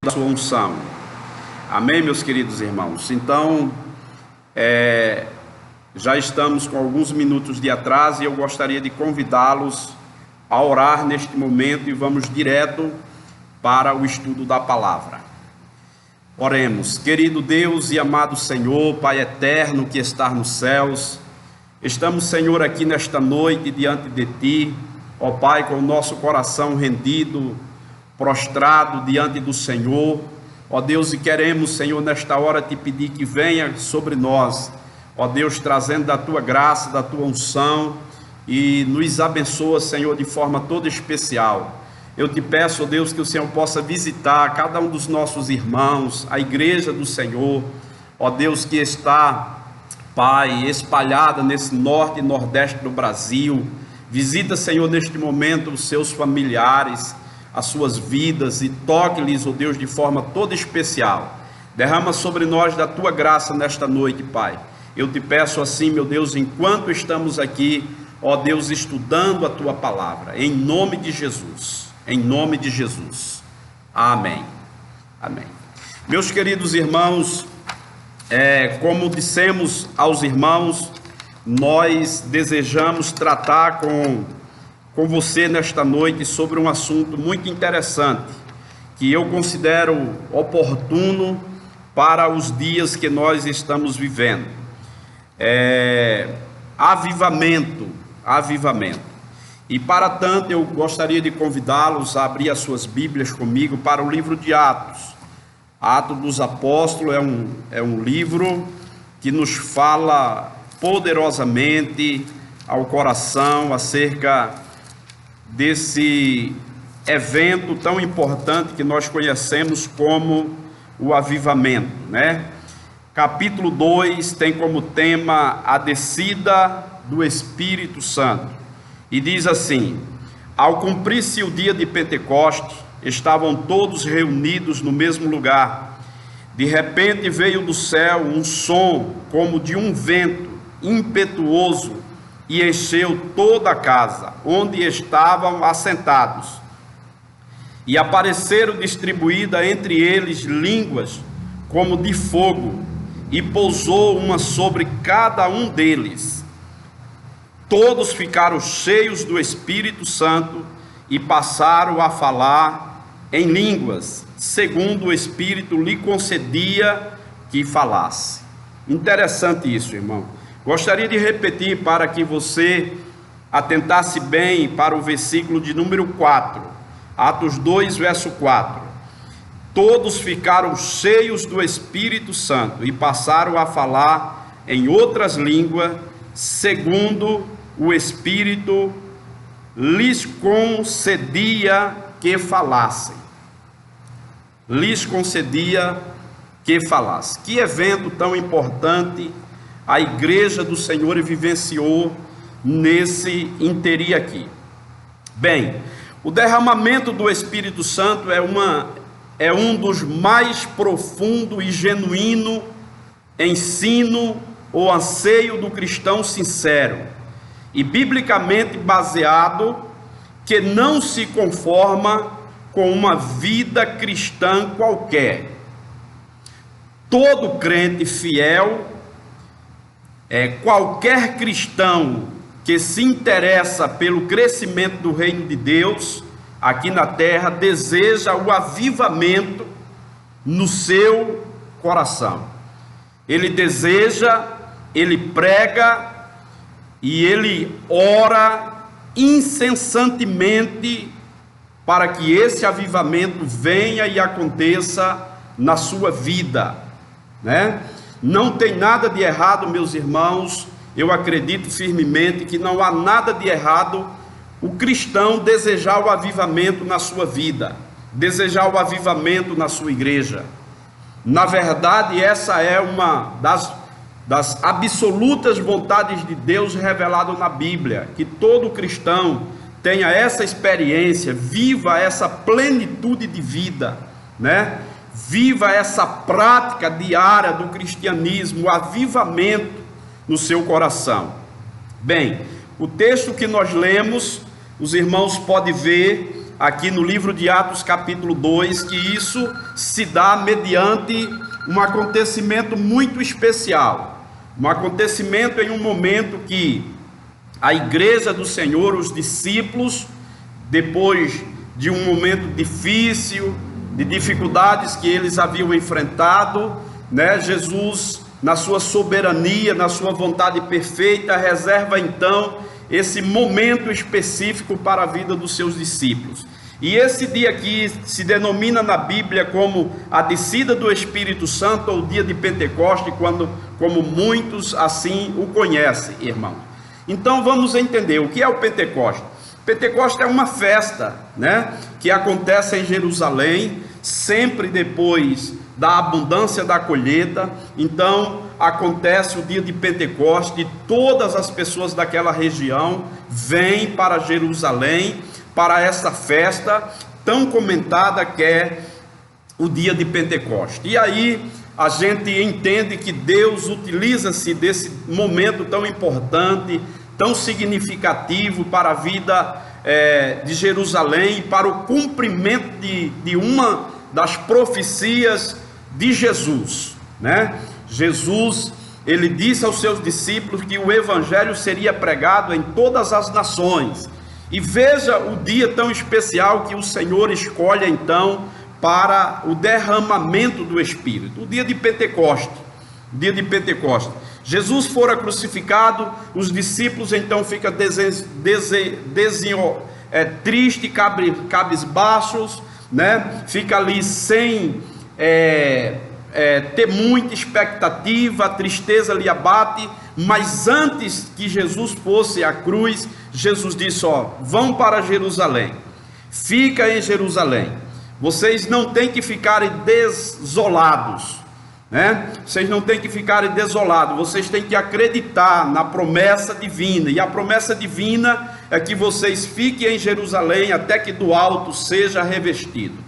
da sua unção. Amém, meus queridos irmãos? Então, já estamos com alguns minutos de atraso e eu gostaria de convidá-los a orar neste momento e vamos direto para o estudo da palavra. Oremos. Querido Deus e amado Senhor, Pai eterno que está nos céus, estamos, Senhor, aqui nesta noite diante de Ti, ó Pai, com o nosso coração rendido, prostrado diante do Senhor, ó Deus, e queremos, Senhor, nesta hora te pedir que venha sobre nós, ó Deus, trazendo da Tua graça, da Tua unção, e nos abençoa, Senhor, de forma toda especial. Eu te peço, ó Deus, que o Senhor possa visitar cada um dos nossos irmãos, a igreja do Senhor, ó Deus, que está, Pai, espalhada nesse norte e nordeste do Brasil. Visita, Senhor, neste momento os seus familiares, as suas vidas, e toque-lhes, ó Deus, de forma toda especial. Derrama sobre nós da Tua graça nesta noite, Pai. Eu te peço assim, meu Deus, enquanto estamos aqui, ó Deus, estudando a Tua palavra, em nome de Jesus, em nome de Jesus. Amém. Amém. Meus queridos irmãos, como dissemos aos irmãos, nós desejamos tratar com você nesta noite sobre um assunto muito interessante, que eu considero oportuno para os dias que nós estamos vivendo. Avivamento. E para tanto eu gostaria de convidá-los a abrir as suas Bíblias comigo para o livro de Atos. Atos dos Apóstolos é um livro que nos fala poderosamente ao coração acerca desse evento tão importante que nós conhecemos como o avivamento, né? Capítulo 2 tem como tema a descida do Espírito Santo, e diz assim: ao cumprir-se o dia de Pentecoste, estavam todos reunidos no mesmo lugar. De repente veio do céu um som como de um vento impetuoso e encheu toda a casa onde estavam assentados. E apareceram distribuídas entre eles línguas como de fogo, e pousou uma sobre cada um deles. Todos ficaram cheios do Espírito Santo e passaram a falar em línguas, segundo o Espírito lhe concedia que falasse. Interessante isso, irmão. Gostaria de repetir para que você atentasse bem para o versículo de número 4, Atos 2, verso 4. Todos ficaram cheios do Espírito Santo e passaram a falar em outras línguas, segundo o Espírito lhes concedia que falassem. Lhes concedia que falassem. Que evento tão importante a igreja do Senhor vivenciou nesse interim aqui. Bem, o derramamento do Espírito Santo é um dos mais profundo e genuíno ensino ou anseio do cristão sincero e biblicamente baseado, que não se conforma com uma vida cristã qualquer. Todo crente fiel, qualquer cristão que se interessa pelo crescimento do reino de Deus aqui na terra, deseja o avivamento no seu coração. Ele deseja, ele prega e ele ora incessantemente para que esse avivamento venha e aconteça na sua vida, né? Não tem nada de errado, meus irmãos. Eu acredito firmemente que não há nada de errado o cristão desejar o avivamento na sua vida, desejar o avivamento na sua igreja. Na verdade, essa é uma das absolutas vontades de Deus revelado na Bíblia, que todo cristão tenha essa experiência, viva essa plenitude de vida, né? Viva essa prática diária do cristianismo, o avivamento no seu coração. Bem, o texto que nós lemos, os irmãos podem ver aqui no livro de Atos capítulo 2, que isso se dá mediante um acontecimento muito especial, um acontecimento em um momento que a igreja do Senhor, os discípulos, depois de um momento difícil, de dificuldades que eles haviam enfrentado, né, Jesus, na sua soberania, na sua vontade perfeita, reserva então esse momento específico para a vida dos seus discípulos. E esse dia aqui se denomina na Bíblia como a descida do Espírito Santo, ou o dia de Pentecoste, como muitos assim o conhecem, irmãos. Então vamos entender o que é o Pentecoste. Pentecoste é uma festa, né, que acontece em Jerusalém, sempre depois da abundância da colheita. Então acontece o dia de Pentecoste, e todas as pessoas daquela região vêm para Jerusalém para essa festa tão comentada que é o dia de Pentecoste. E aí a gente entende que Deus utiliza-se desse momento tão importante, tão significativo para a vida de Jerusalém, para o cumprimento de uma das profecias de Jesus, né? Jesus, ele disse aos seus discípulos que o evangelho seria pregado em todas as nações. E veja o dia tão especial que o Senhor escolhe então para o derramamento do Espírito, o dia de Pentecoste. Dia de Pentecoste. Jesus fora crucificado, os discípulos então ficam tristes, cabisbaixos, né? Fica ali sem ter muita expectativa, a tristeza lhe abate. Mas antes que Jesus fosse à cruz, Jesus disse: vão para Jerusalém, fica em Jerusalém, vocês não têm que ficarem desolados, né? Vocês não têm que ficarem desolados, vocês têm que acreditar na promessa divina, e a promessa divina é que vocês fiquem em Jerusalém até que do alto seja revestido.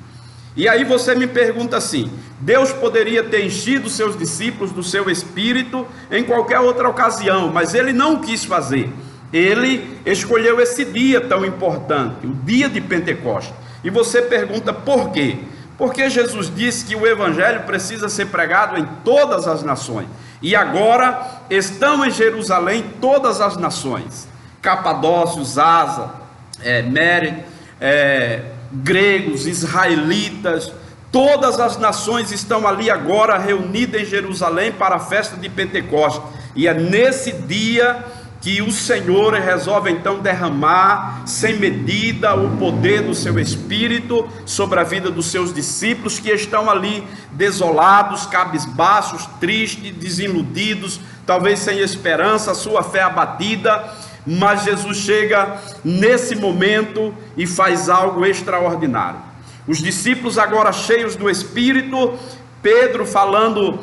E aí você me pergunta assim: Deus poderia ter enchido seus discípulos do seu Espírito em qualquer outra ocasião, mas Ele não o quis fazer. Ele escolheu esse dia tão importante, o dia de Pentecoste. E você pergunta por quê? Porque Jesus disse que o Evangelho precisa ser pregado em todas as nações. E agora estão em Jerusalém todas as nações: capadócios, Asa, Mérida, gregos, israelitas, todas as nações estão ali agora reunidas em Jerusalém para a festa de Pentecoste. E é nesse dia que o Senhor resolve então derramar sem medida o poder do seu Espírito sobre a vida dos seus discípulos, que estão ali desolados, cabisbaixos, tristes, desiludidos, talvez sem esperança, sua fé abatida. Mas Jesus chega nesse momento e faz algo extraordinário. Os discípulos agora cheios do Espírito, Pedro falando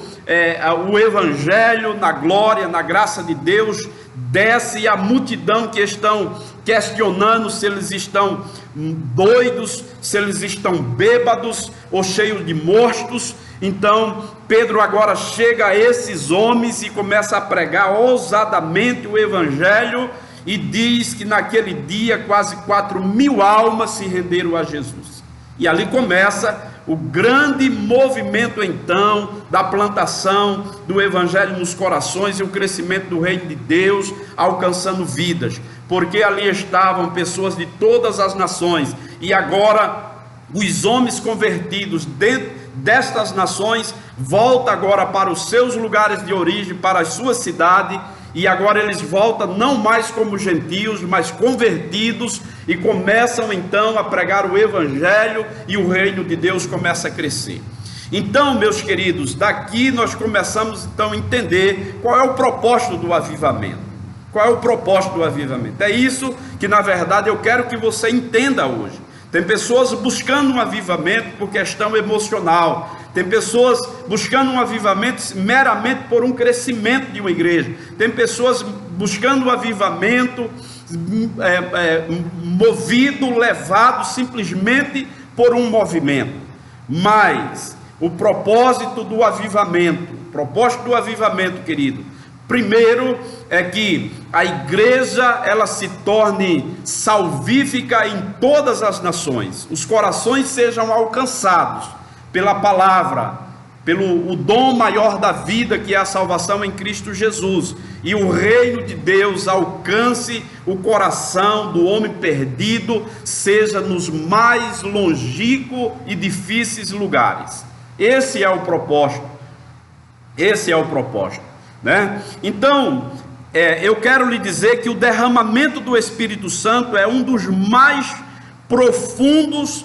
o Evangelho na glória, na graça de Deus, desce, e a multidão que estão questionando se eles estão doidos, se eles estão bêbados ou cheios de mostos. Então Pedro agora chega a esses homens e começa a pregar ousadamente o Evangelho, e diz que naquele dia quase 4.000 almas se renderam a Jesus. E ali começa o grande movimento então da plantação do Evangelho nos corações e o crescimento do reino de Deus, alcançando vidas, porque ali estavam pessoas de todas as nações. E agora os homens convertidos dentro destas nações voltam agora para os seus lugares de origem, para a sua cidade. E agora eles voltam não mais como gentios, mas convertidos, e começam então a pregar o Evangelho, e o reino de Deus começa a crescer. Então, meus queridos, daqui nós começamos então a entender qual é o propósito do avivamento. Qual é o propósito do avivamento? É isso que na verdade eu quero que você entenda hoje. Tem pessoas buscando um avivamento por questão emocional. Tem pessoas buscando um avivamento meramente por um crescimento de uma igreja. Tem pessoas buscando um avivamento movido, levado simplesmente por um movimento. Mas o propósito do avivamento, querido, Primeiro é que a igreja ela se torne salvífica em todas as nações, os corações sejam alcançados pela palavra, pelo o dom maior da vida, que é a salvação em Cristo Jesus, e o reino de Deus alcance o coração do homem perdido, seja nos mais longínquos e difíceis lugares. Esse é o propósito, né? Então, eu quero lhe dizer que o derramamento do Espírito Santo é um dos mais profundos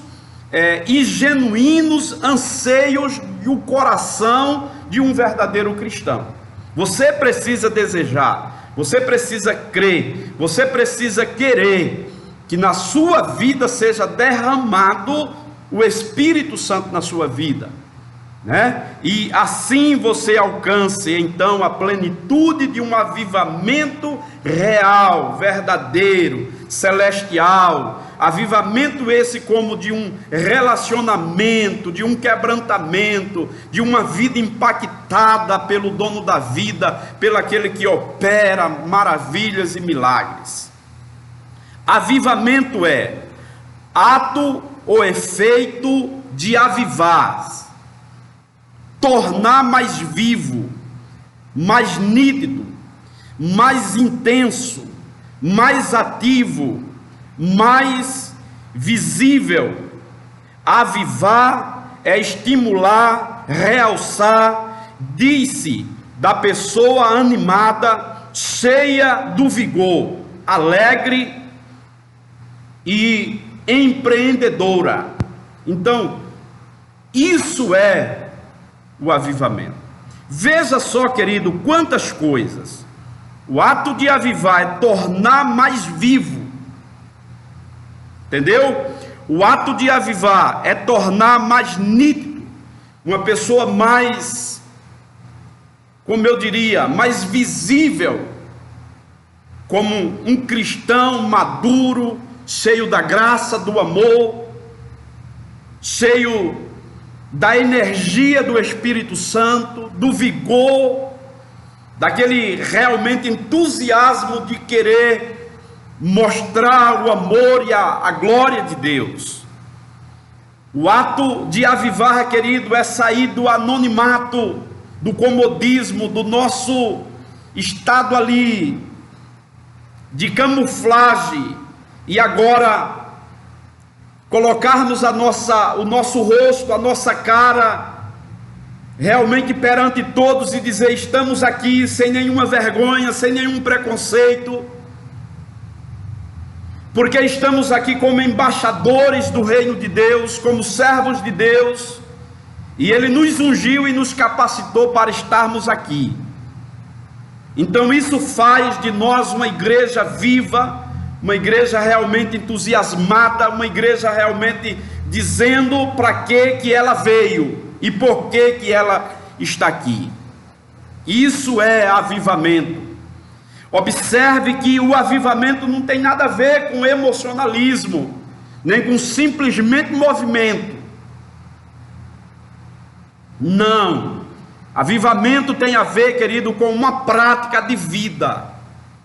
e genuínos anseios do coração de um verdadeiro cristão. Você precisa desejar, você precisa crer, você precisa querer que na sua vida seja derramado o Espírito Santo na sua vida, né? E assim você alcance então a plenitude de um avivamento real, verdadeiro, celestial, avivamento esse como de um relacionamento, de um quebrantamento, de uma vida impactada pelo dono da vida, pelo aquele que opera maravilhas e milagres. Avivamento é ato ou efeito de avivar, tornar mais vivo, mais nítido, mais intenso, mais ativo, mais visível. Avivar é estimular, realçar, diz-se da pessoa animada, cheia do vigor, alegre e empreendedora. Então, isso é o avivamento. Veja só, querido, quantas coisas. O ato de avivar é tornar mais vivo, entendeu? O ato de avivar é tornar mais nítido, uma pessoa mais, como eu diria, mais visível, como um cristão maduro, cheio da graça, do amor, cheio da energia do Espírito Santo, do vigor, daquele realmente entusiasmo de querer mostrar o amor e a glória de Deus. O ato de avivar, querido, é sair do anonimato, do comodismo, do nosso estado ali de camuflagem, e agora colocarmos o nosso rosto, a nossa cara, realmente perante todos e dizer: estamos aqui sem nenhuma vergonha, sem nenhum preconceito, porque estamos aqui como embaixadores do reino de Deus, como servos de Deus, e Ele nos ungiu e nos capacitou para estarmos aqui. Então isso faz de nós uma igreja viva, uma igreja realmente entusiasmada, uma igreja realmente dizendo para que ela veio e por que ela está aqui. Isso é avivamento. Observe que o avivamento não tem nada a ver com emocionalismo, nem com simplesmente movimento. Não. Avivamento tem a ver, querido, com uma prática de vida.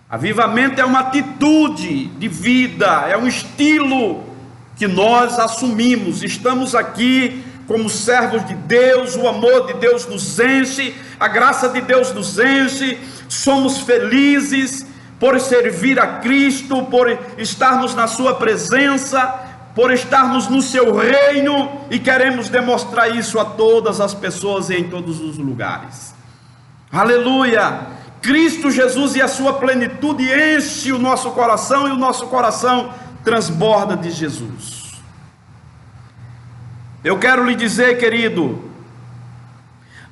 Avivamento é uma atitude de vida, é um estilo que nós assumimos. Estamos aqui como servos de Deus, o amor de Deus nos enche, a graça de Deus nos enche, somos felizes por servir a Cristo, por estarmos na sua presença, por estarmos no seu reino, e queremos demonstrar isso a todas as pessoas e em todos os lugares. Aleluia! Cristo Jesus e a sua plenitude enche o nosso coração, e o nosso coração transborda de Jesus. Eu quero lhe dizer, querido,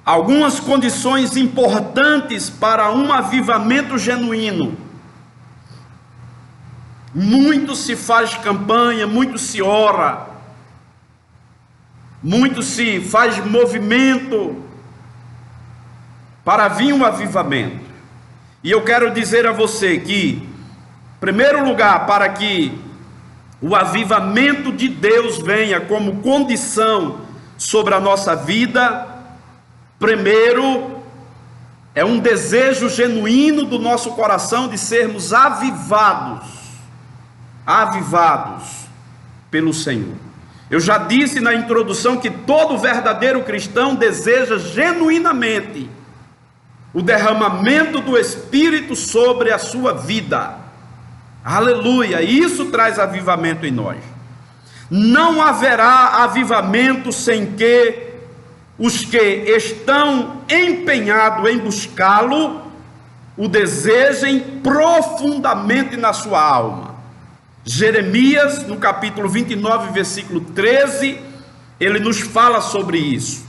algumas condições importantes para um avivamento genuíno. Muito se faz campanha, muito se ora, muito se faz movimento para vir um avivamento. E eu quero dizer a você que, em primeiro lugar, para que o avivamento de Deus venha como condição sobre a nossa vida, primeiro É um desejo genuíno do nosso coração de sermos avivados pelo Senhor. Eu já disse na introdução que todo verdadeiro cristão deseja genuinamente o derramamento do Espírito sobre a sua vida. Aleluia! Isso traz avivamento em nós. Não haverá avivamento sem que os que estão empenhados em buscá-lo o desejem profundamente na sua alma. Jeremias, no capítulo 29, versículo 13, ele nos fala sobre isso.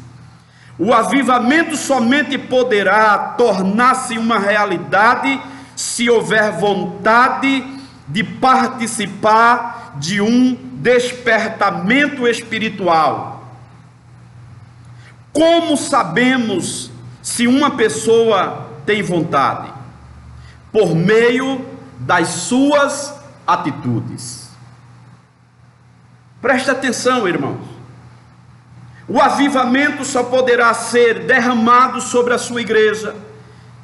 O avivamento somente poderá tornar-se uma realidade se houver vontade de participar de um despertamento espiritual. Como sabemos se uma pessoa tem vontade? Por meio das suas atitudes. Preste atenção, irmãos. O avivamento só poderá ser derramado sobre a sua igreja,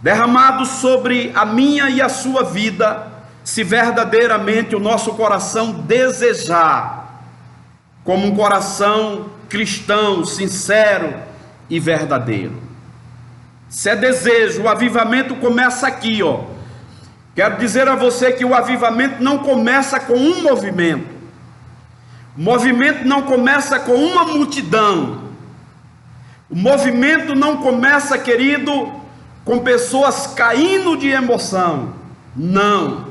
derramado sobre a minha e a sua vida, se verdadeiramente o nosso coração desejar, como um coração cristão, sincero e verdadeiro. Se é desejo, o avivamento começa aqui, ó. Quero dizer a você que o avivamento não começa com um movimento. O movimento não começa com uma multidão. O movimento não começa, querido, com pessoas caindo de emoção. Não.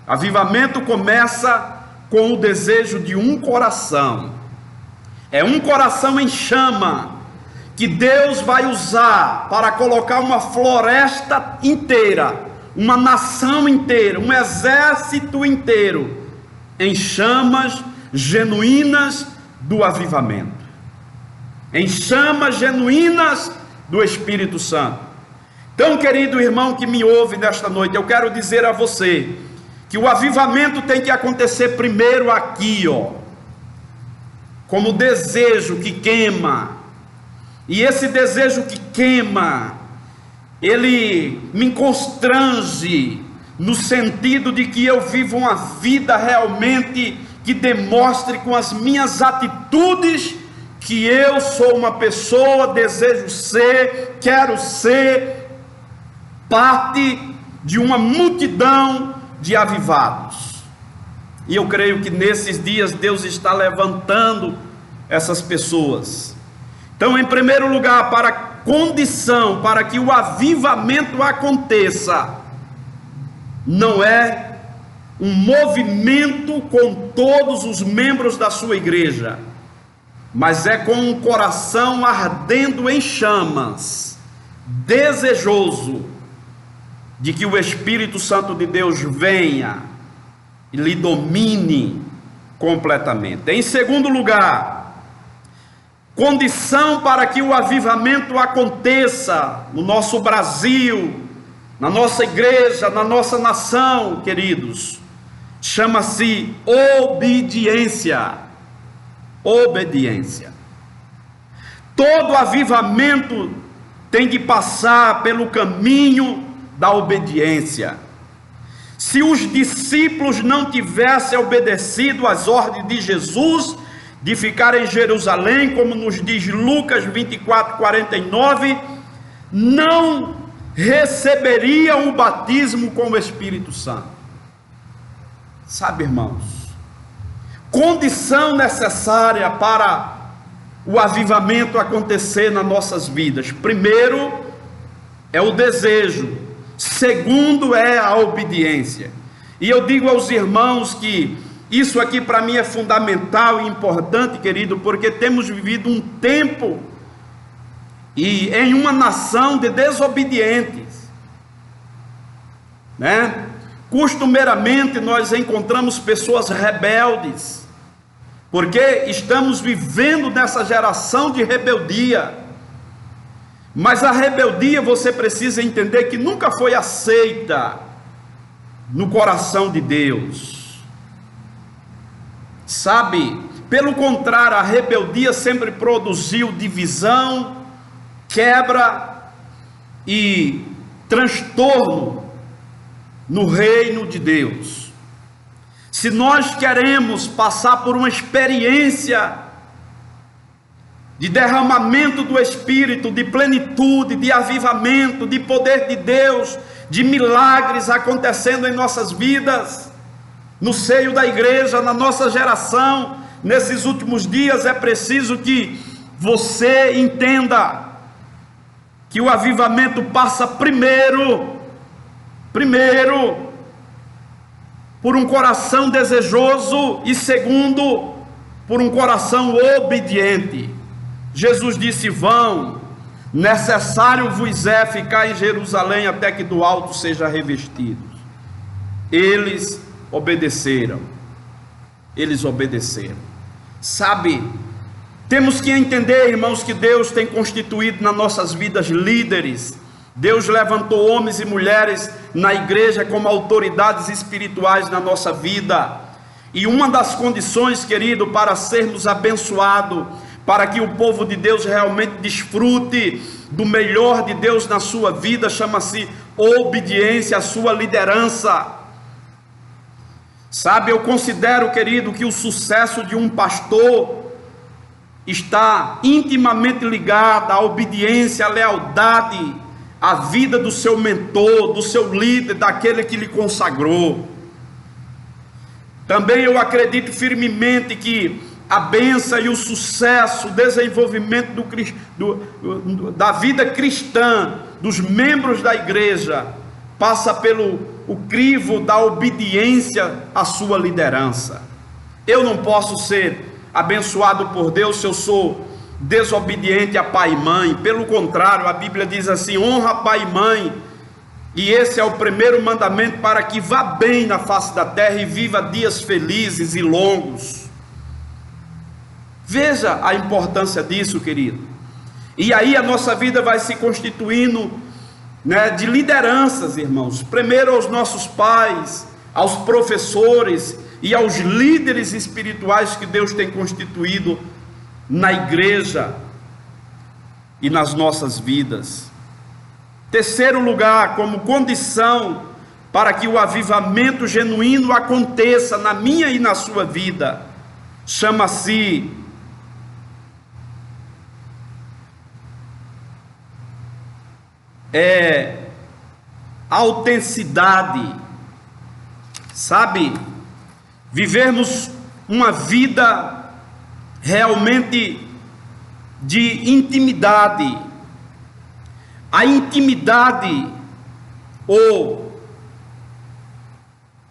Avivamento começa com o desejo de um coração. É um coração em chama que Deus vai usar para colocar uma floresta inteira, uma nação inteira, um exército inteiro em chamas genuínas do avivamento, em chamas genuínas do Espírito Santo. Então, querido irmão que me ouve nesta noite, eu quero dizer a você que o avivamento tem que acontecer primeiro aqui, ó, como desejo que queima. E esse desejo que queima, ele me constrange no sentido de que eu vivo uma vida realmente que demonstre com as minhas atitudes que eu sou uma pessoa, desejo ser, quero ser parte de uma multidão de avivados. E eu creio que nesses dias Deus está levantando essas pessoas. Então, em primeiro lugar, para condição para que o avivamento aconteça, não é um movimento com todos os membros da sua igreja, mas é com um coração ardendo em chamas, desejoso de que o Espírito Santo de Deus venha e lhe domine completamente. Em segundo lugar, condição para que o avivamento aconteça no nosso Brasil, na nossa igreja, na nossa nação, queridos, chama-se obediência. Obediência. Todo avivamento tem que passar pelo caminho da obediência. Se os discípulos não tivessem obedecido às ordens de Jesus de ficar em Jerusalém, como nos diz Lucas 24:49, não receberiam o batismo com o Espírito Santo. Sabe, irmãos, condição necessária para o avivamento acontecer nas nossas vidas: primeiro é o desejo, segundo é a obediência. E eu digo aos irmãos que isso aqui para mim é fundamental e importante, querido, porque temos vivido um tempo e em uma nação de desobedientes, né? Costumeiramente nós encontramos pessoas rebeldes, porque estamos vivendo nessa geração de rebeldia. Mas a rebeldia, você precisa entender que nunca foi aceita no coração de Deus. Sabe, pelo contrário, a rebeldia sempre produziu divisão, quebra e transtorno no reino de Deus. Se nós queremos passar por uma experiência de derramamento do Espírito, de plenitude, de avivamento, de poder de Deus, de milagres acontecendo em nossas vidas, no seio da igreja, na nossa geração, nesses últimos dias, é preciso que você entenda que o avivamento passa primeiro por um coração desejoso e segundo, por um coração obediente. Jesus disse: vão, necessário vos é ficar em Jerusalém até que do alto seja revestidos. Eles obedeceram. Sabe, temos que entender, irmãos, que Deus tem constituído nas nossas vidas líderes. Deus levantou homens e mulheres na igreja como autoridades espirituais na nossa vida. E uma das condições, querido, para sermos abençoados, para que o povo de Deus realmente desfrute do melhor de Deus na sua vida, chama-se obediência à sua liderança. Sabe, eu considero, querido, que o sucesso de um pastor está intimamente ligado à obediência, à lealdade, à vida do seu mentor, do seu líder, daquele que lhe consagrou. Também eu acredito firmemente que a bênção e o sucesso, o desenvolvimento da vida cristã, dos membros da igreja, passa pelo o crivo da obediência à sua liderança. Eu não posso ser abençoado por Deus se eu sou desobediente a pai e mãe. Pelo contrário, a Bíblia diz assim: honra pai e mãe, e esse é o primeiro mandamento para que vá bem na face da terra e viva dias felizes e longos. Veja a importância disso, querido. E aí a nossa vida vai se constituindo, de lideranças, irmãos. Primeiro aos nossos pais, aos professores e aos líderes espirituais que Deus tem constituído na igreja e nas nossas vidas. Terceiro lugar, como condição para que o avivamento genuíno aconteça na minha e na sua vida, chama-se autenticidade. Sabe, vivermos uma vida realmente de intimidade. A intimidade ou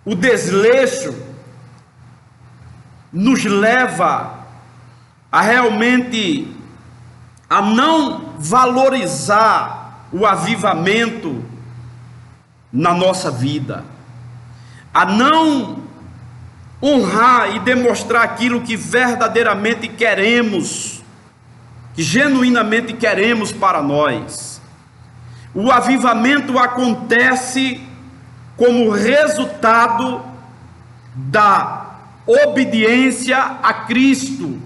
o desleixo nos leva a realmente a não valorizar o avivamento na nossa vida, a não honrar e demonstrar aquilo que verdadeiramente queremos, que genuinamente queremos para nós. O avivamento acontece como resultado da obediência a Cristo.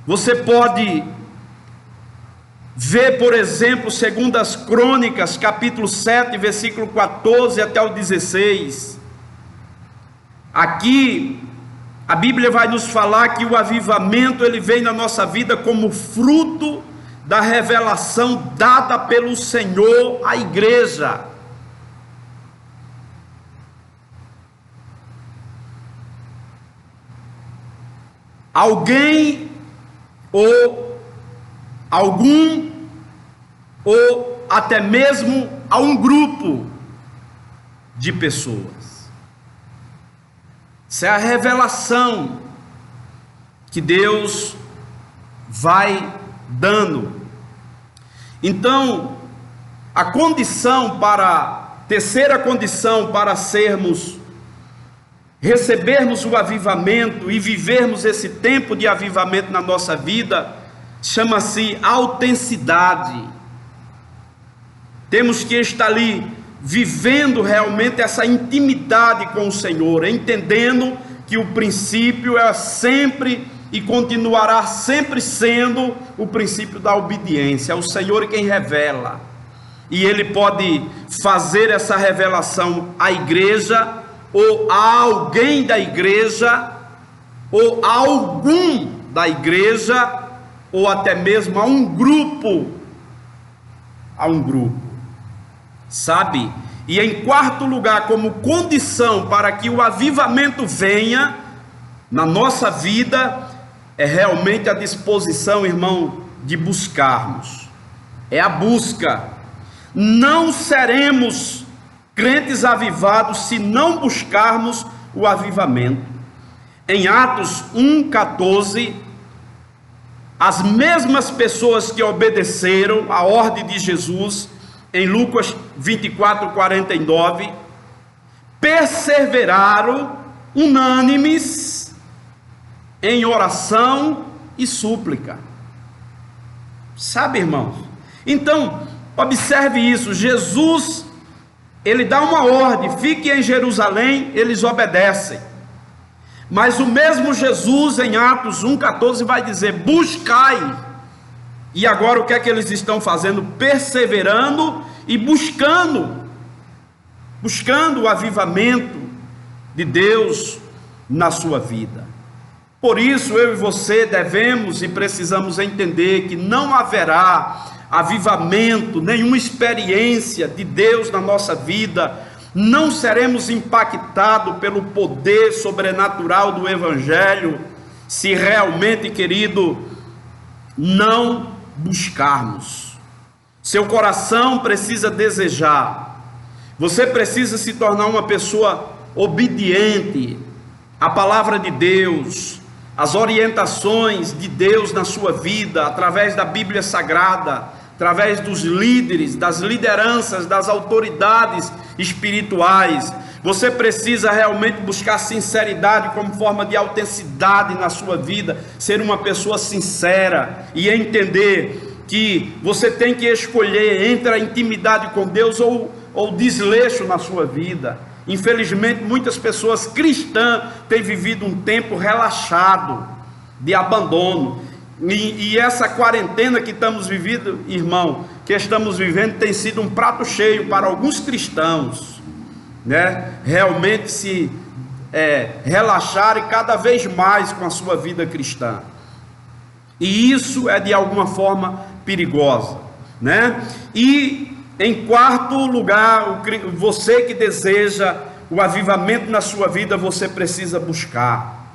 Você pode ver, por exemplo, segundo as Crônicas, capítulo 7, versículo 14 até o 16. Aqui, a Bíblia vai nos falar que o avivamento, ele vem na nossa vida como fruto da revelação dada pelo Senhor à igreja. Alguém ou algum ou até mesmo a um grupo de pessoas. Essa é a revelação que Deus vai dando. Então, terceira condição para recebermos o avivamento e vivermos esse tempo de avivamento na nossa vida, chama-se autenticidade. Temos que estar ali vivendo realmente essa intimidade com o Senhor, entendendo que o princípio é sempre e continuará sempre sendo o princípio da obediência. É o Senhor quem revela. e ele pode fazer essa revelação à igreja, ou a alguém da igreja, ou a algum da igreja, ou até mesmo a um grupo, sabe? E em quarto lugar, como condição para que o avivamento venha na nossa vida, é realmente a disposição, irmão, de buscarmos, é a busca. Não seremos crentes avivados se não buscarmos o avivamento. Em Atos 1,14, as mesmas pessoas que obedeceram à ordem de Jesus, em Lucas 24:49, perseveraram unânimes em oração e súplica. Sabe, irmãos? Então, observe isso. Jesus, ele dá uma ordem: fiquem em Jerusalém, eles obedecem. Mas o mesmo Jesus, em Atos 1,14, vai dizer: buscai. E agora o que é que eles estão fazendo? Perseverando e buscando o avivamento de Deus na sua vida. Por isso eu e você devemos e precisamos entender que não haverá avivamento, nenhuma experiência de Deus na nossa vida, não seremos impactados pelo poder sobrenatural do Evangelho, se realmente, querido, não buscarmos. Seu coração precisa desejar, você precisa se tornar uma pessoa obediente à palavra de Deus, às orientações de Deus na sua vida, através da Bíblia Sagrada, através dos líderes, das lideranças, das autoridades espirituais. Você precisa realmente buscar sinceridade como forma de autenticidade na sua vida, ser uma pessoa sincera e entender que você tem que escolher entre a intimidade com Deus ou desleixo na sua vida. Infelizmente, muitas pessoas cristãs têm vivido um tempo relaxado, de abandono. E essa quarentena que estamos vivendo, irmão, tem sido um prato cheio para alguns cristãos, né? Realmente se relaxarem cada vez mais com a sua vida cristã. E isso é de alguma forma perigosa, né? E em quarto lugar, você que deseja o avivamento na sua vida, você precisa buscar.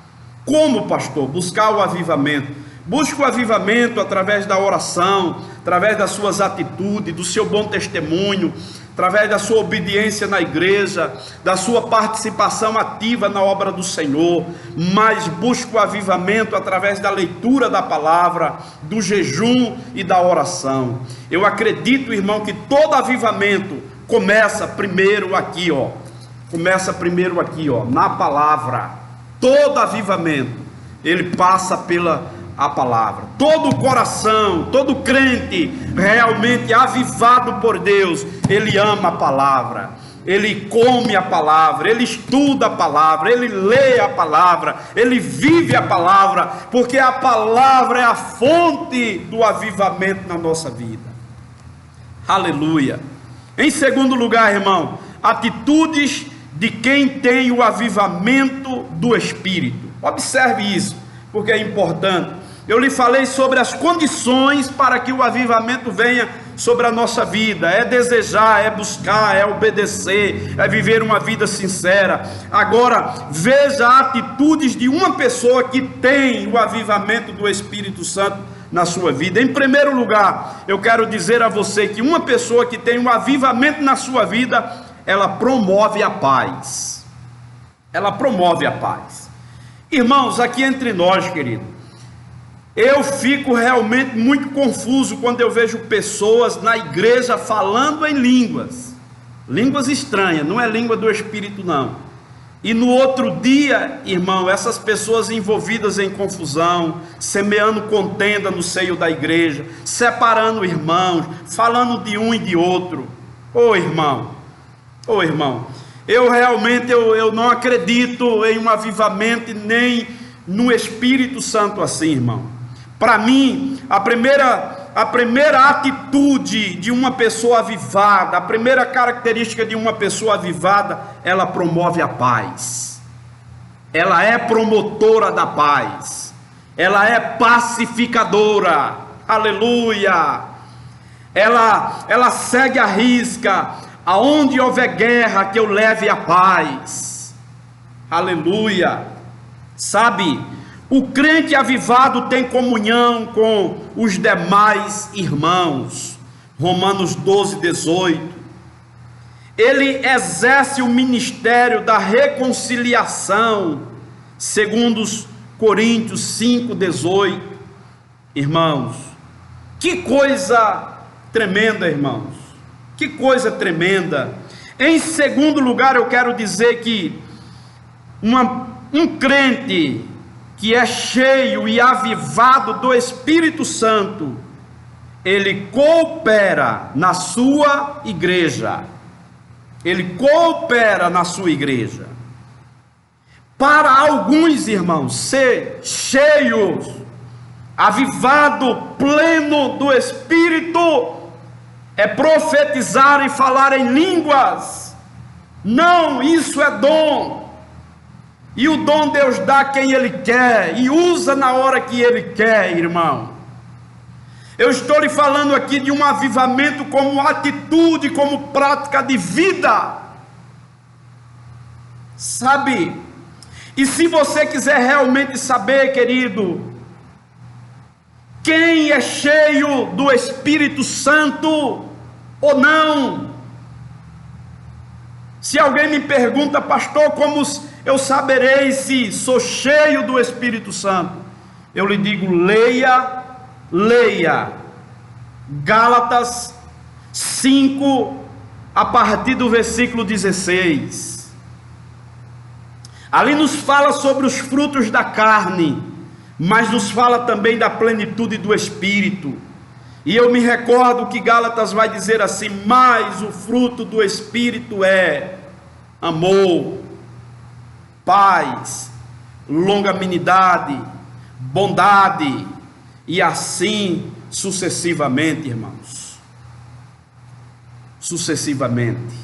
Como, pastor? Buscar o avivamento. Busque o avivamento através da oração, através das suas atitudes, do seu bom testemunho, através da sua obediência na igreja, da sua participação ativa na obra do Senhor. Mas busque o avivamento através da leitura da palavra, do jejum e da oração. Eu acredito, irmão, que todo avivamento começa primeiro aqui, na palavra. Todo avivamento, ele passa pela a palavra. Todo coração, todo crente realmente avivado por Deus, ele ama a palavra, ele come a palavra, ele estuda a palavra, ele lê a palavra, ele vive a palavra, porque a palavra é a fonte do avivamento na nossa vida. Aleluia. Em segundo lugar, irmão, atitudes de quem tem o avivamento do Espírito. Observe isso, porque é importante. Eu lhe falei sobre as condições para que o avivamento venha sobre a nossa vida. É desejar, é buscar, é obedecer, é viver uma vida sincera. Agora, veja atitudes de uma pessoa que tem o avivamento do Espírito Santo na sua vida. Em primeiro lugar, eu quero dizer a você que uma pessoa que tem um avivamento na sua vida, ela promove a paz. Ela promove a paz. Irmãos, aqui entre nós, querido, eu fico realmente muito confuso quando eu vejo pessoas na igreja falando em línguas estranhas, não é língua do Espírito não, e no outro dia, irmão, essas pessoas envolvidas em confusão, semeando contenda no seio da igreja, separando irmãos, falando de um e de outro. Ô irmão, eu realmente eu não acredito em um avivamento nem no Espírito Santo assim, irmão. Para mim, a a primeira atitude de uma pessoa avivada, a primeira característica de uma pessoa avivada, ela promove a paz. Ela é promotora da paz. Ela é pacificadora. Aleluia! Ela segue a risca. Aonde houver guerra, que eu leve a paz. Aleluia! Sabe, o crente avivado tem comunhão com os demais irmãos. Romanos 12, 18. Ele exerce o ministério da reconciliação, segundo Coríntios 5, 18. Irmãos, que coisa tremenda, irmãos. Que coisa tremenda. Em segundo lugar, eu quero dizer que um crente que é cheio e avivado do Espírito Santo, ele coopera na sua igreja. Ele coopera na sua igreja. Para alguns irmãos, ser cheio, avivado, pleno do Espírito, é profetizar e falar em línguas. Não, isso é dom. E o dom Deus dá a quem Ele quer, e usa na hora que Ele quer, irmão. Eu estou lhe falando aqui de um avivamento como atitude, como prática de vida. Sabe? E se você quiser realmente saber, querido, quem é cheio do Espírito Santo ou não? Se alguém me pergunta, pastor, como eu saberei se sou cheio do Espírito Santo? Eu lhe digo, leia Gálatas 5, a partir do versículo 16. Ali nos fala sobre os frutos da carne, mas nos fala também da plenitude do Espírito. E eu me recordo que Gálatas vai dizer assim: mas o fruto do Espírito é amor, paz, longanimidade, bondade, e assim sucessivamente, irmãos. Sucessivamente.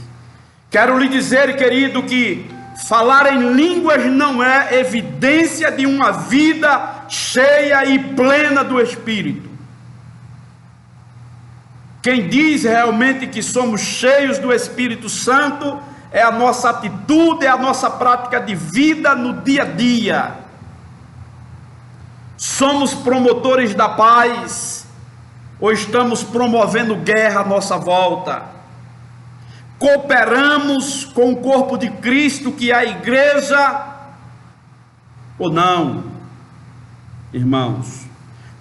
Quero lhe dizer, querido, que falar em línguas não é evidência de uma vida cheia e plena do Espírito. Quem diz realmente que somos cheios do Espírito Santo é a nossa atitude, é a nossa prática de vida no dia a dia. Somos promotores da paz, ou estamos promovendo guerra à nossa volta? Cooperamos com o corpo de Cristo, que é a igreja, ou não? Irmãos,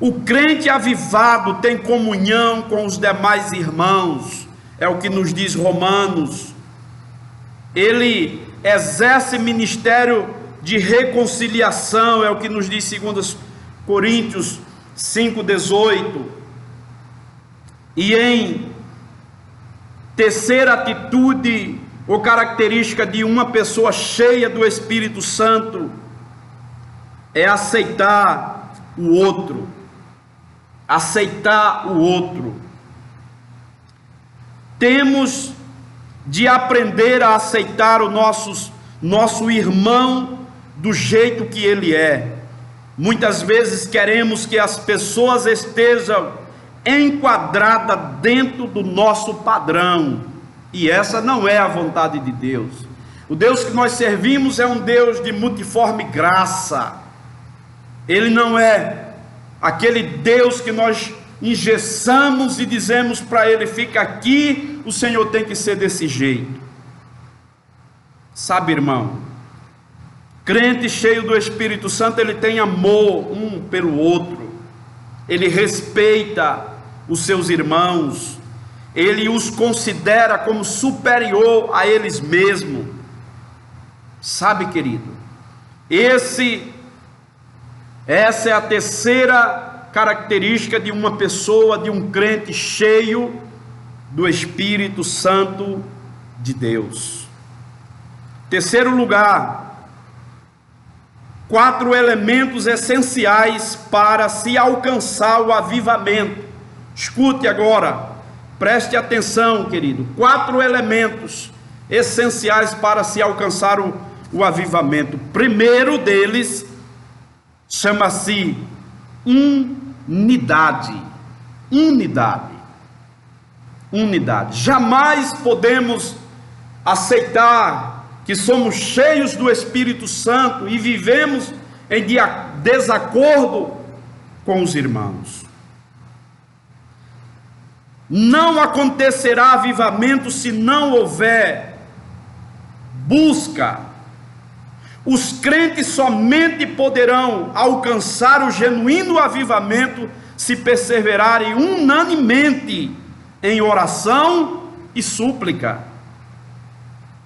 o crente avivado tem comunhão com os demais irmãos, é o que nos diz Romanos. Ele exerce ministério de reconciliação, é o que nos diz 2 Coríntios 5,18. E em terceira atitude ou característica de uma pessoa cheia do Espírito Santo, é aceitar o outro. Aceitar o outro. Temos de aprender a aceitar o nosso irmão do jeito que ele é. Muitas vezes queremos que as pessoas estejam enquadradas dentro do nosso padrão, e essa não é a vontade de Deus. O Deus que nós servimos é um Deus de multiforme graça. Ele não é aquele Deus que nós engessamos e dizemos para ele: fica aqui, o Senhor tem que ser desse jeito. Sabe, irmão, crente cheio do Espírito Santo, ele tem amor um pelo outro, ele respeita os seus irmãos, ele os considera como superior a eles mesmos. Sabe, querido, essa é a terceira característica de uma pessoa, de um crente cheio do Espírito Santo de Deus. Terceiro lugar, 4 elementos essenciais para se alcançar o avivamento Escute agora, preste atenção, querido. 4 elementos essenciais para se alcançar o avivamento. O primeiro deles chama-se unidade. Unidade. Jamais podemos aceitar que somos cheios do Espírito Santo e vivemos em desacordo com os irmãos. Não acontecerá avivamento se não houver busca. Os crentes somente poderão alcançar o genuíno avivamento se perseverarem unanemente em oração e súplica.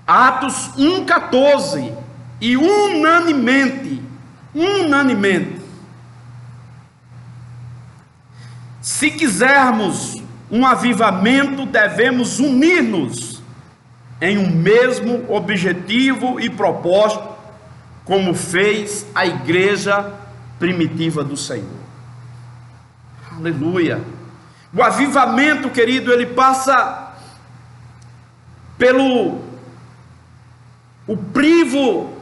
Atos 1,14. E unanemente. Se quisermos um avivamento, devemos unir-nos em um mesmo objetivo e propósito, como fez a igreja primitiva do Senhor. Aleluia! O avivamento, querido, ele passa pelo o privo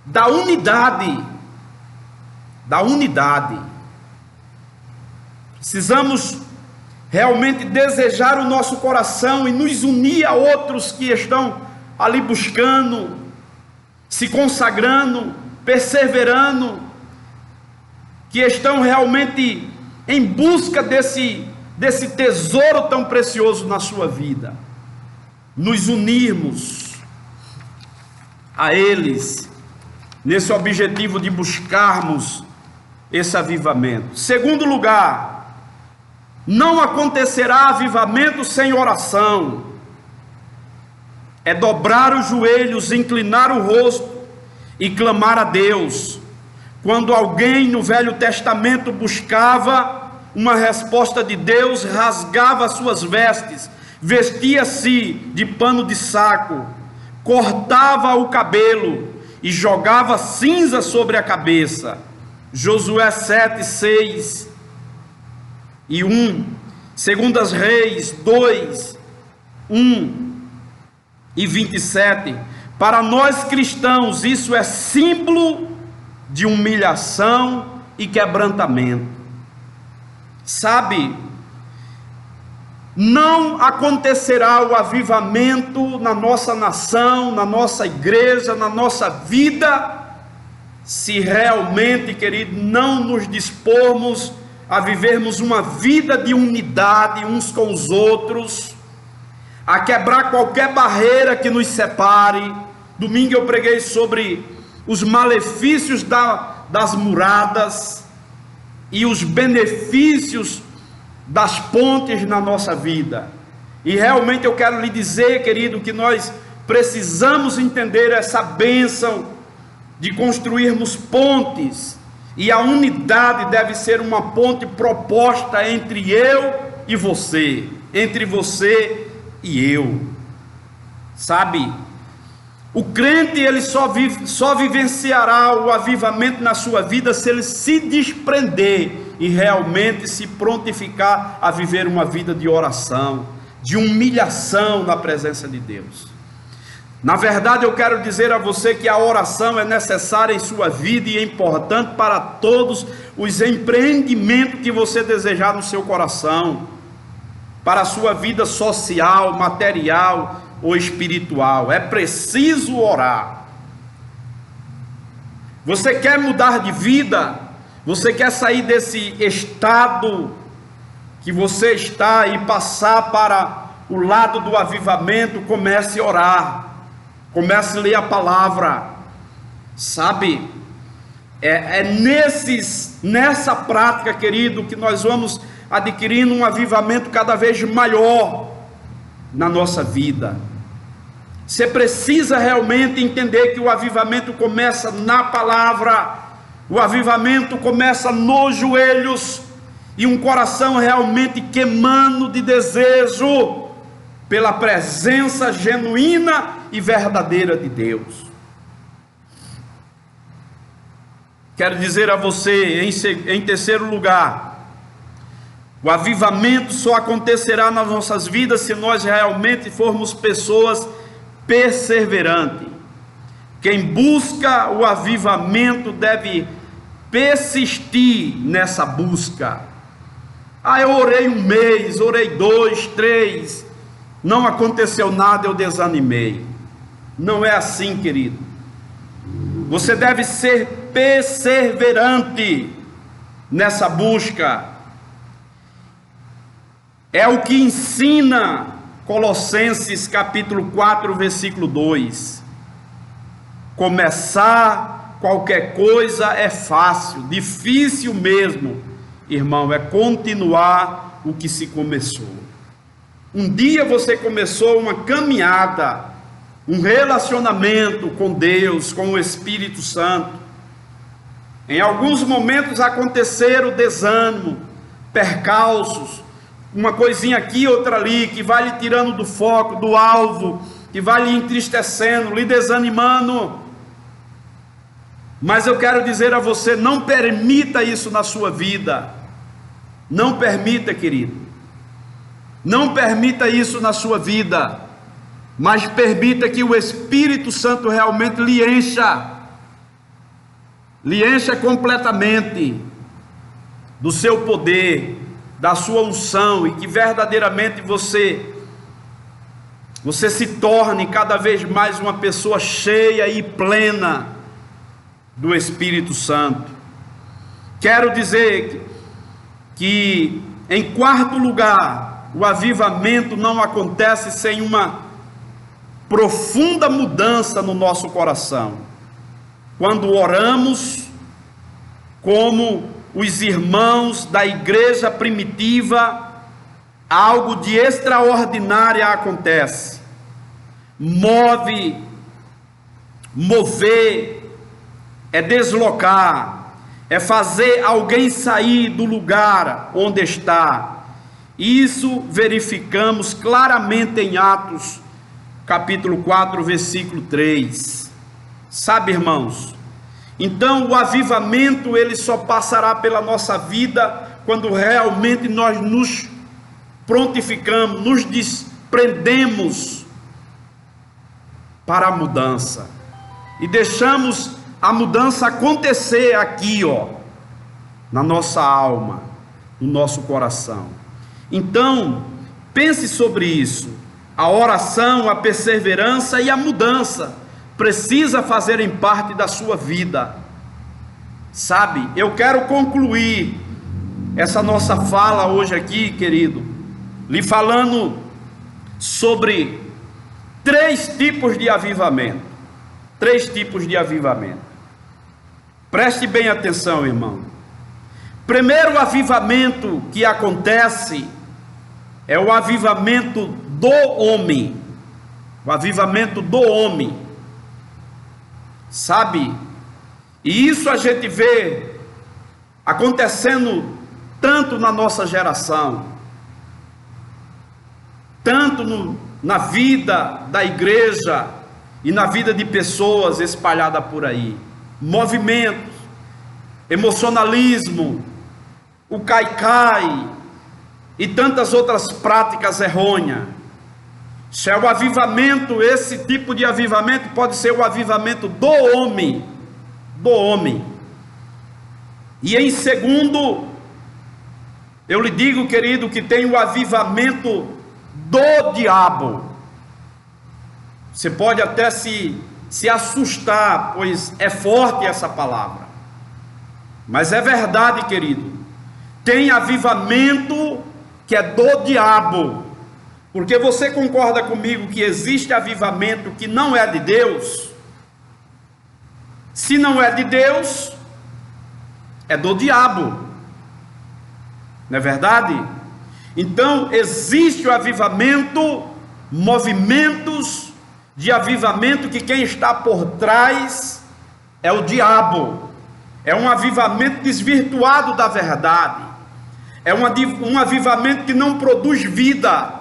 da unidade. Precisamos realmente desejar o nosso coração e nos unir a outros que estão ali buscando, se consagrando, perseverando, que estão realmente em busca desse tesouro tão precioso na sua vida. Nos unirmos a eles, nesse objetivo de buscarmos esse avivamento. Segundo lugar, não acontecerá avivamento sem oração. É dobrar os joelhos, inclinar o rosto e clamar a Deus. Quando alguém no Velho Testamento buscava uma resposta de Deus, rasgava suas vestes, vestia-se de pano de saco, cortava o cabelo e jogava cinza sobre a cabeça. Josué 7, 6 e 1, Segundas Reis 2, 1 e 27. Para nós cristãos, isso é símbolo de humilhação e quebrantamento. Sabe, não acontecerá o avivamento na nossa nação, na nossa igreja, na nossa vida, se realmente, querido, não nos dispormos a vivermos uma vida de unidade uns com os outros, a quebrar qualquer barreira que nos separe. Domingo eu preguei sobre os malefícios das muradas e os benefícios das pontes na nossa vida. E realmente eu quero lhe dizer, querido, que nós precisamos entender essa bênção de construirmos pontes, e a unidade deve ser uma ponte proposta entre eu e você, entre você e eu. Sabe, o crente ele só vivenciará o avivamento na sua vida se ele se desprender e realmente se prontificar a viver uma vida de oração, de humilhação na presença de Deus. Na verdade, eu quero dizer a você que a oração é necessária em sua vida e é importante para todos os empreendimentos que você desejar no seu coração, para a sua vida social, material ou espiritual. É preciso orar. Você quer mudar de vida? Você quer sair desse estado que você está e passar para o lado do avivamento? Comece a orar. Comece a ler a palavra. Sabe, nessa prática, querido, que nós vamos adquirindo um avivamento cada vez maior na nossa vida. Você precisa realmente entender que o avivamento começa na palavra, o avivamento começa nos joelhos, e um coração realmente queimando de desejo pela presença genuína e verdadeira de Deus. Quero dizer a você, em terceiro lugar, O avivamento só acontecerá nas nossas vidas se nós realmente formos pessoas perseverantes. Quem busca o avivamento deve persistir nessa busca. Eu orei 1 mês, orei 2, 3, não aconteceu nada, eu desanimei. Não é assim, querido. Você deve ser perseverante nessa busca. É o que ensina Colossenses capítulo 4, versículo 2. Começar qualquer coisa é fácil, difícil mesmo, irmão, é continuar o que se começou. Um dia você começou uma caminhada, um relacionamento com Deus, com o Espírito Santo. Em alguns momentos aconteceram desânimo, percalços, uma coisinha aqui, outra ali, que vai lhe tirando do foco, do alvo, que vai lhe entristecendo, lhe desanimando. Mas eu quero dizer a você, não permita isso na sua vida. Não permita, querido. Não permita isso na sua vida. Mas permita que o Espírito Santo realmente lhe encha completamente do seu poder, da sua unção, e que verdadeiramente você se torne cada vez mais uma pessoa cheia e plena do Espírito Santo. Quero dizer que, em quarto lugar, o avivamento não acontece sem uma profunda mudança no nosso coração. Quando oramos como os irmãos da igreja primitiva, algo de extraordinário acontece. Mover é deslocar, é fazer alguém sair do lugar onde está. Isso verificamos claramente em Atos, capítulo 4, versículo 3. Sabe, irmãos? Então o avivamento ele só passará pela nossa vida quando realmente nós nos prontificamos, nos desprendemos para a mudança e deixamos a mudança acontecer aqui, na nossa alma, no nosso coração. Então, pense sobre isso. A oração, a perseverança e a mudança precisa fazerem parte da sua vida. Sabe, eu quero concluir essa nossa fala hoje aqui, querido, lhe falando sobre 3 tipos de avivamento. 3 tipos de avivamento. Preste bem atenção, irmão. Primeiro avivamento que acontece é o avivamento do homem. O avivamento do homem. Sabe? E isso a gente vê acontecendo tanto na nossa geração, tanto na vida da igreja e na vida de pessoas espalhadas por aí. Movimentos, emocionalismo, o caicai e tantas outras práticas errôneas. Se é o avivamento, esse tipo de avivamento pode ser o avivamento do homem, E em segundo, eu lhe digo, querido, que tem o avivamento do diabo. Você pode até se assustar, pois é forte essa palavra, mas é verdade, querido. Tem avivamento que é do diabo, porque você concorda comigo que existe avivamento que não é de Deus? Se não é de Deus, é do diabo, não é verdade? Então existe o avivamento, movimentos de avivamento que quem está por trás é o diabo. É um avivamento desvirtuado da verdade. É um avivamento que não produz vida.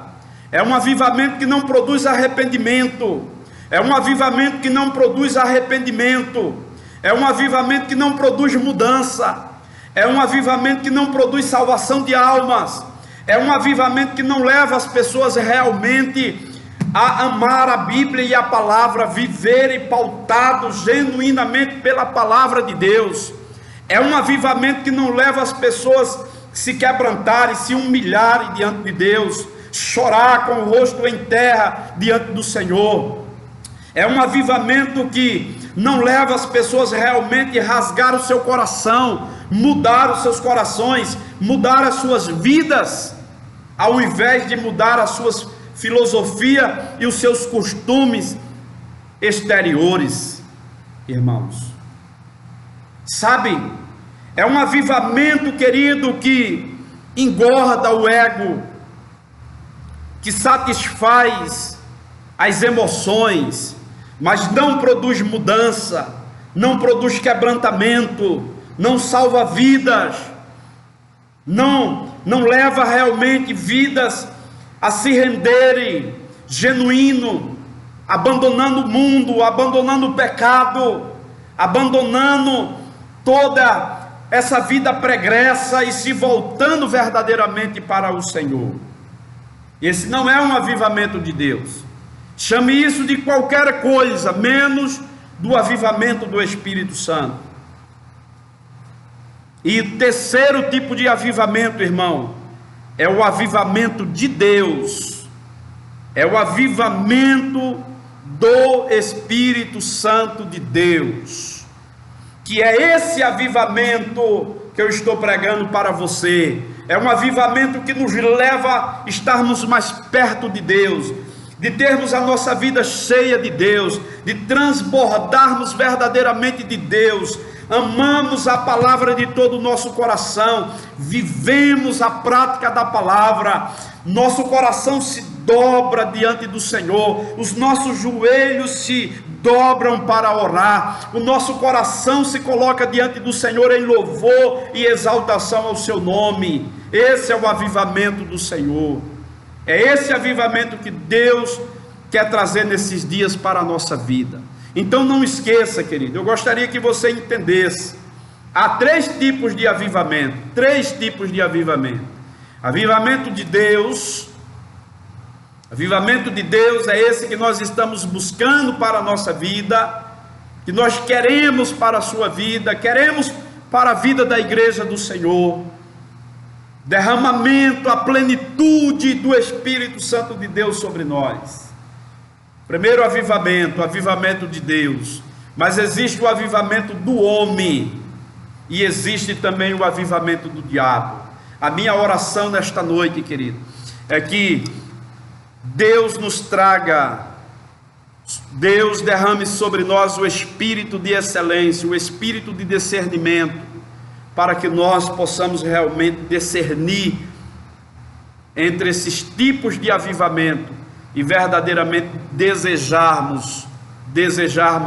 É um avivamento que não produz arrependimento. É um avivamento que não produz arrependimento. É um avivamento que não produz mudança. É um avivamento que não produz salvação de almas. É um avivamento que não leva as pessoas realmente a amar a Bíblia e a palavra, viverem pautados genuinamente pela palavra de Deus. É um avivamento que não leva as pessoas a se quebrantarem, se humilharem diante de Deus, chorar com o rosto em terra diante do Senhor. É um avivamento que não leva as pessoas realmente a rasgar o seu coração, mudar os seus corações, mudar as suas vidas, ao invés de mudar as suas filosofia e os seus costumes exteriores, irmãos. Sabe, é um avivamento, querido, que engorda o ego, que satisfaz as emoções, mas não produz mudança, não produz quebrantamento, não salva vidas, não leva realmente vidas a se renderem genuíno, abandonando o mundo, abandonando o pecado, abandonando toda essa vida pregressa e se voltando verdadeiramente para o Senhor. Esse não é um avivamento de Deus. Chame isso de qualquer coisa, menos do avivamento do Espírito Santo. E o terceiro tipo de avivamento, irmão, é o avivamento de Deus, é o avivamento do Espírito Santo de Deus, que é esse avivamento que eu estou pregando para você. É um avivamento que nos leva a estarmos mais perto de Deus, de termos a nossa vida cheia de Deus, de transbordarmos verdadeiramente de Deus. Amamos a palavra de todo o nosso coração, vivemos a prática da palavra, nosso coração se dobra diante do Senhor, os nossos joelhos se dobram para orar, o nosso coração se coloca diante do Senhor em louvor e exaltação ao seu nome. Esse é o avivamento do Senhor, é esse avivamento que Deus quer trazer nesses dias para a nossa vida. Então não esqueça, querido, eu gostaria que você entendesse, há três tipos de avivamento, avivamento de Deus. Avivamento de Deus é esse que nós estamos buscando para a nossa vida, que nós queremos para a sua vida, queremos para a vida da igreja do Senhor. Derramamento, a plenitude do Espírito Santo de Deus sobre nós. Primeiro avivamento de Deus. Mas existe o avivamento do homem e existe também o avivamento do diabo. A minha oração nesta noite, querido, é que Deus nos traga, Deus derrame sobre nós o espírito de excelência, o espírito de discernimento, para que nós possamos realmente discernir entre esses tipos de avivamento e verdadeiramente desejarmos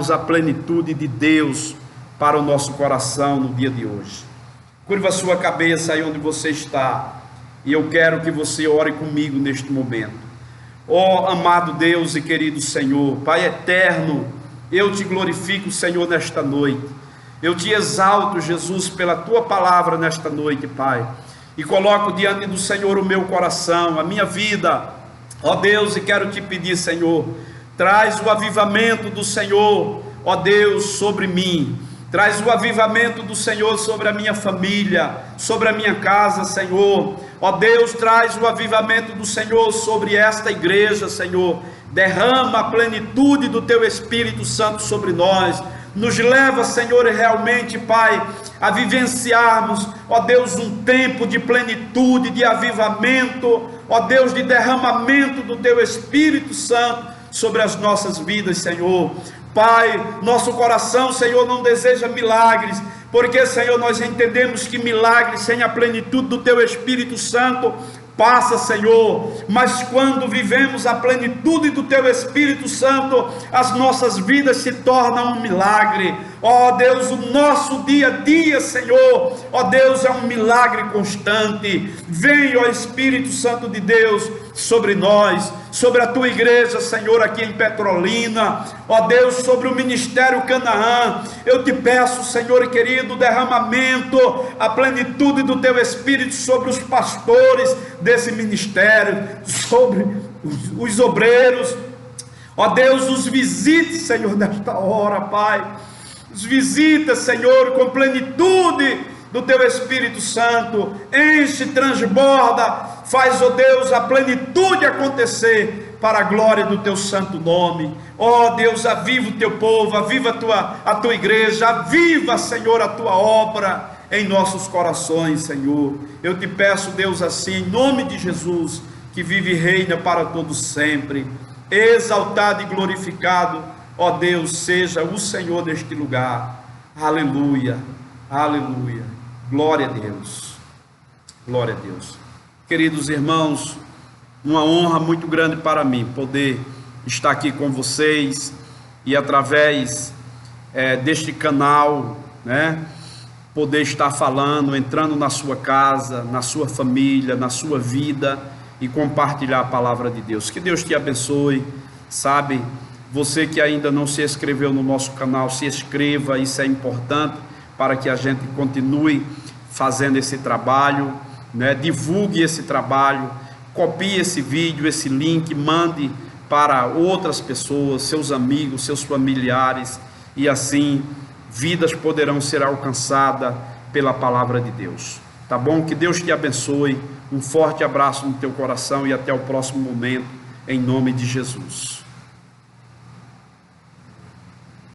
a plenitude de Deus para o nosso coração no dia de hoje. Curva a sua cabeça aí onde você está, e eu quero que você ore comigo neste momento. Ó amado Deus e querido Senhor, Pai eterno, eu te glorifico, Senhor, nesta noite. Eu te exalto, Jesus, pela tua palavra nesta noite, Pai, e coloco diante do Senhor o meu coração, a minha vida. Ó Deus, e quero te pedir, Senhor, traz o avivamento do Senhor, ó Deus, sobre mim. Traz o avivamento do Senhor sobre a minha família, sobre a minha casa, Senhor. Ó Deus, traz o avivamento do Senhor sobre esta igreja, Senhor. Derrama a plenitude do teu Espírito Santo sobre nós. Nos leva, Senhor, realmente, Pai, a vivenciarmos, ó Deus, um tempo de plenitude, de avivamento, ó Deus, de derramamento do teu Espírito Santo sobre as nossas vidas, Senhor. Pai, nosso coração, Senhor, não deseja milagres, porque, Senhor, nós entendemos que milagres sem a plenitude do teu Espírito Santo passa, Senhor, mas quando vivemos a plenitude do teu Espírito Santo, as nossas vidas se tornam um milagre. Ó Deus, o nosso dia a dia, Senhor, ó Deus, é um milagre constante. Vem, ó Espírito Santo de Deus, sobre nós, sobre a tua igreja, Senhor, aqui em Petrolina, ó Deus, sobre o Ministério Canaã. Eu te peço, Senhor querido, derramamento, a plenitude do teu Espírito sobre os pastores desse ministério, sobre os obreiros. Ó Deus, os visite, Senhor, nesta hora, Pai. Os visita, Senhor, com plenitude do teu Espírito Santo. Enche, transborda, faz, ó Deus, a plenitude acontecer para a glória do teu santo nome. Ó Deus, aviva o teu povo, aviva a tua igreja, aviva, Senhor, a tua obra em nossos corações, Senhor. Eu te peço, Deus, assim, em nome de Jesus, que vive e reina para todos sempre. Exaltado e glorificado, ó Deus, seja o Senhor neste lugar. Aleluia, aleluia, glória a Deus, glória a Deus. Queridos irmãos, uma honra muito grande para mim poder estar aqui com vocês e através deste canal, poder estar falando, entrando na sua casa, na sua família, na sua vida e compartilhar a palavra de Deus. Que Deus te abençoe. Sabe, você que ainda não se inscreveu no nosso canal, se inscreva, isso é importante para que a gente continue fazendo esse trabalho, divulgue esse trabalho, copie esse vídeo, esse link, mande para outras pessoas, seus amigos, seus familiares, e assim vidas poderão ser alcançadas pela palavra de Deus. Tá bom? Que Deus te abençoe. Um forte abraço no teu coração e até o próximo momento, em nome de Jesus.